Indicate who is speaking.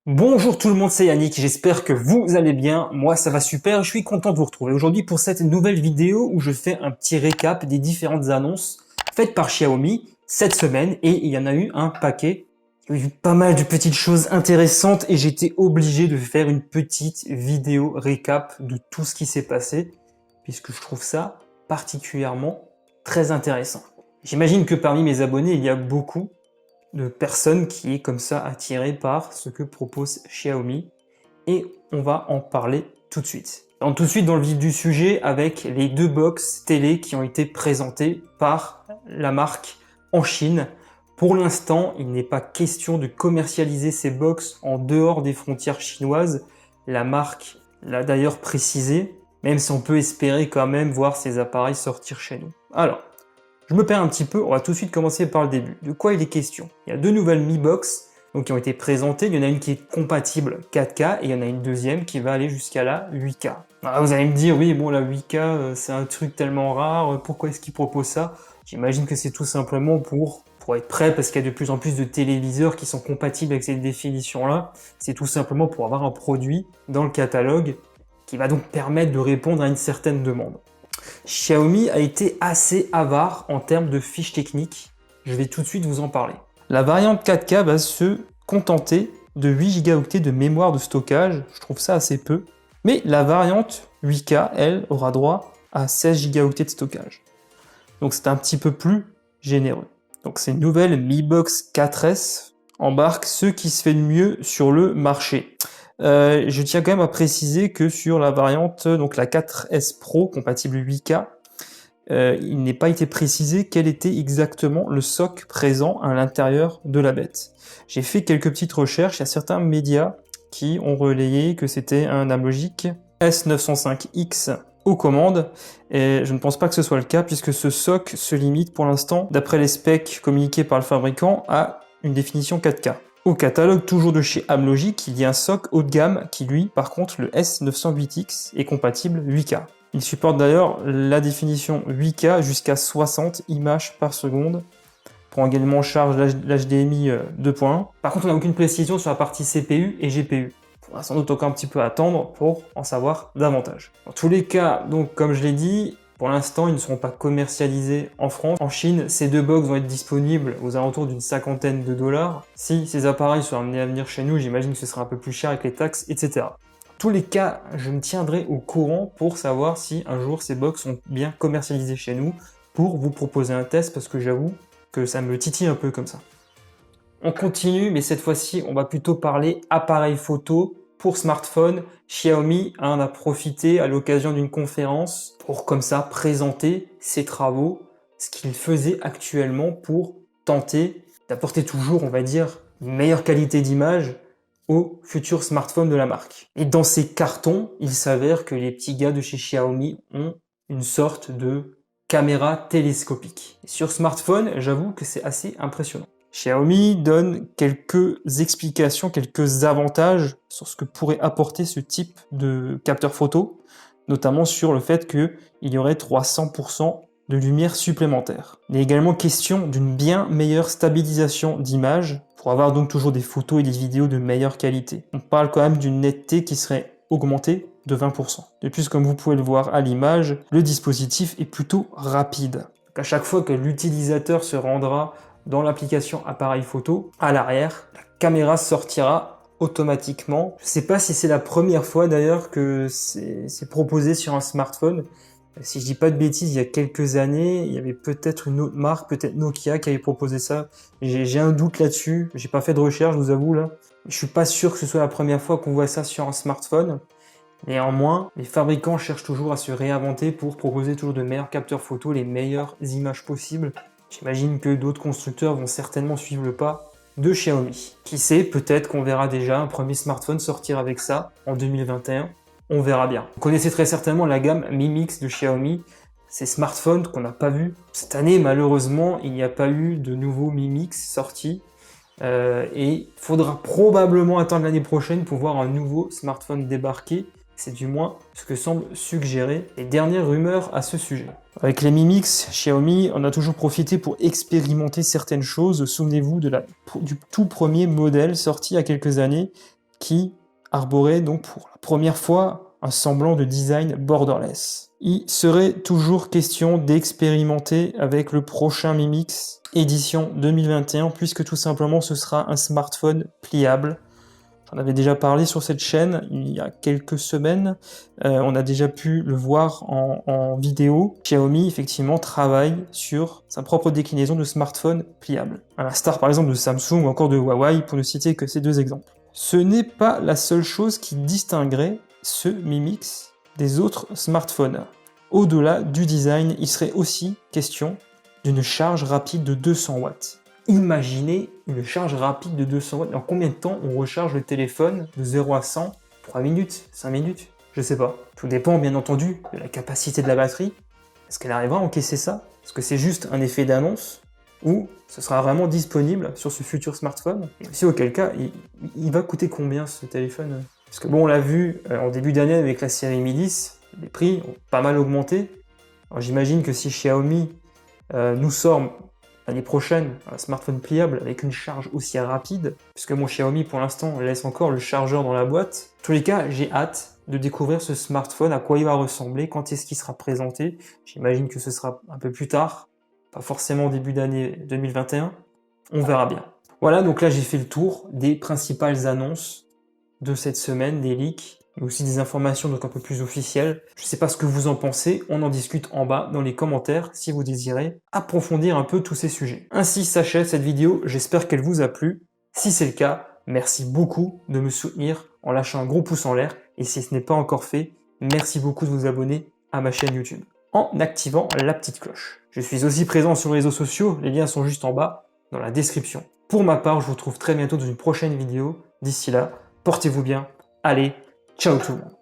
Speaker 1: Bonjour tout le monde, c'est Yannick, j'espère que vous allez bien, moi ça va super, je suis content de vous retrouver aujourd'hui pour cette nouvelle vidéo où je fais un petit récap des différentes annonces faites par Xiaomi cette semaine et il y en a eu un paquet. Il y a eu pas mal de petites choses intéressantes et j'étais obligé de faire une petite vidéo récap de tout ce qui s'est passé puisque je trouve ça particulièrement très intéressant. J'imagine que parmi mes abonnés il y a beaucoup de personnes qui est comme ça attirée par ce que propose Xiaomi et on va en parler tout de suite. Donc tout de suite dans le vif du sujet avec les deux box télé qui ont été présentées par la marque en Chine. Pour l'instant, il n'est pas question de commercialiser ces box en dehors des frontières chinoises. La marque l'a d'ailleurs précisé, même si on peut espérer quand même voir ces appareils sortir chez nous. Alors, je me perds un petit peu, on va tout de suite commencer par le début. De quoi il est question? Il y a deux nouvelles Mi Box donc, qui ont été présentées. Il y en a une qui est compatible 4K et il y en a une deuxième qui va aller jusqu'à la 8K. Alors, vous allez me dire, oui, bon, la 8K, c'est un truc tellement rare, pourquoi est-ce qu'ils proposent ça? J'imagine que c'est tout simplement pour être prêt, parce qu'il y a de plus en plus de téléviseurs qui sont compatibles avec cette définition-là. C'est tout simplement pour avoir un produit dans le catalogue qui va donc permettre de répondre à une certaine demande. Xiaomi a été assez avare en termes de fiches techniques. Je vais tout de suite vous en parler. La variante 4K va se contenter de 8 Go de mémoire de stockage. Je trouve ça assez peu. Mais la variante 8K, elle, aura droit à 16 Go de stockage. Donc c'est un petit peu plus généreux. Donc ces nouvelles Mi Box 4S embarquent ce qui se fait de mieux sur le marché. Je tiens quand même à préciser que sur la variante, donc la 4S Pro compatible 8K, il n'est pas été précisé quel était exactement le SoC présent à l'intérieur de la bête. J'ai fait quelques petites recherches, il y a certains médias qui ont relayé que c'était un Amlogic S905X aux commandes, et je ne pense pas que ce soit le cas puisque ce SoC se limite pour l'instant, d'après les specs communiqués par le fabricant, à une définition 4K. Au catalogue, toujours de chez Amlogic, il y a un SoC haut de gamme qui, lui, par contre, le S908X, est compatible 8K. Il supporte d'ailleurs la définition 8K jusqu'à 60 images par seconde, prend également en charge l'HDMI 2.1. Par contre, on n'a aucune précision sur la partie CPU et GPU. On va sans doute encore un petit peu attendre pour en savoir davantage. Dans tous les cas, donc comme je l'ai dit, pour l'instant, ils ne seront pas commercialisés en France. En Chine, ces deux box vont être disponibles aux alentours d'une cinquantaine de dollars. Si ces appareils sont amenés à venir chez nous, j'imagine que ce sera un peu plus cher avec les taxes, etc. Dans tous les cas, je me tiendrai au courant pour savoir si un jour ces box sont bien commercialisés chez nous pour vous proposer un test parce que j'avoue que ça me titille un peu comme ça. On continue, mais cette fois-ci, on va plutôt parler appareil photo pour smartphone. Xiaomi en a profité à l'occasion d'une conférence pour comme ça présenter ses travaux, ce qu'il faisait actuellement pour tenter d'apporter toujours, on va dire, une meilleure qualité d'image aux futurs smartphones de la marque. Et dans ces cartons, il s'avère que les petits gars de chez Xiaomi ont une sorte de caméra télescopique. Et sur smartphone, j'avoue que c'est assez impressionnant. Xiaomi donne quelques explications, quelques avantages sur ce que pourrait apporter ce type de capteur photo, notamment sur le fait qu'il y aurait 300% de lumière supplémentaire. Il est également question d'une bien meilleure stabilisation d'image pour avoir donc toujours des photos et des vidéos de meilleure qualité. On parle quand même d'une netteté qui serait augmentée de 20%. De plus, comme vous pouvez le voir à l'image, le dispositif est plutôt rapide. Donc à chaque fois que l'utilisateur se rendra dans l'application appareil photo, à l'arrière, la caméra sortira automatiquement. Je ne sais pas si c'est la première fois d'ailleurs que c'est proposé sur un smartphone. Si je dis pas de bêtises, il y a quelques années, il y avait peut-être une autre marque, peut-être Nokia qui avait proposé ça. J'ai un doute là-dessus, j'ai pas fait de recherche, je vous avoue là. Je suis pas sûr que ce soit la première fois qu'on voit ça sur un smartphone. Néanmoins, les fabricants cherchent toujours à se réinventer pour proposer toujours de meilleurs capteurs photo, les meilleures images possibles. J'imagine que d'autres constructeurs vont certainement suivre le pas de Xiaomi. Qui sait, peut-être qu'on verra déjà un premier smartphone sortir avec ça en 2021. On verra bien. Vous connaissez très certainement la gamme Mi Mix de Xiaomi, ces smartphones qu'on n'a pas vus. Cette année, malheureusement, il n'y a pas eu de nouveaux Mi Mix sortis. Et il faudra probablement attendre l'année prochaine pour voir un nouveau smartphone débarquer. C'est du moins ce que semblent suggérer les dernières rumeurs à ce sujet. Avec les Mi Mix, Xiaomi en a toujours profité pour expérimenter certaines choses. Souvenez-vous du tout premier modèle sorti il y a quelques années qui arborait donc pour la première fois un semblant de design borderless. Il serait toujours question d'expérimenter avec le prochain Mi Mix édition 2021 puisque tout simplement ce sera un smartphone pliable. J'en avais déjà parlé sur cette chaîne il y a quelques semaines. On a déjà pu le voir en vidéo. Xiaomi, effectivement, travaille sur sa propre déclinaison de smartphone pliable. À l'instar, par exemple, de Samsung ou encore de Huawei, pour ne citer que ces deux exemples. Ce n'est pas la seule chose qui distinguerait ce Mi Mix des autres smartphones. Au-delà du design, il serait aussi question d'une charge rapide de 200 watts. Imaginez une charge rapide de 200 watts. En combien de temps on recharge le téléphone de 0 à 100? 3 minutes? 5 minutes? Je sais pas. Tout dépend bien entendu de la capacité de la batterie. Est-ce qu'elle arrivera à encaisser ça? Est-ce que c'est juste un effet d'annonce? Ou ce sera vraiment disponible sur ce futur smartphone? Et aussi auquel cas, il va coûter combien ce téléphone? Parce que bon, on l'a vu en début d'année avec la série Mi 10, les prix ont pas mal augmenté. Alors j'imagine que si Xiaomi nous sort l'année prochaine un smartphone pliable avec une charge aussi rapide, puisque mon Xiaomi pour l'instant laisse encore le chargeur dans la boîte. En tous les cas, j'ai hâte de découvrir ce smartphone, à quoi il va ressembler, quand est-ce qu'il sera présenté. J'imagine que ce sera un peu plus tard, pas forcément au début d'année 2021. On verra bien. Voilà, donc là j'ai fait le tour des principales annonces de cette semaine, des leaks, mais aussi des informations donc un peu plus officielles. Je ne sais pas ce que vous en pensez, on en discute en bas dans les commentaires si vous désirez approfondir un peu tous ces sujets. Ainsi s'achève cette vidéo, j'espère qu'elle vous a plu. Si c'est le cas, merci beaucoup de me soutenir en lâchant un gros pouce en l'air, et si ce n'est pas encore fait, merci beaucoup de vous abonner à ma chaîne YouTube en activant la petite cloche. Je suis aussi présent sur les réseaux sociaux, les liens sont juste en bas dans la description. Pour ma part, je vous retrouve très bientôt dans une prochaine vidéo. D'ici là, portez-vous bien, allez, ciao tout le monde.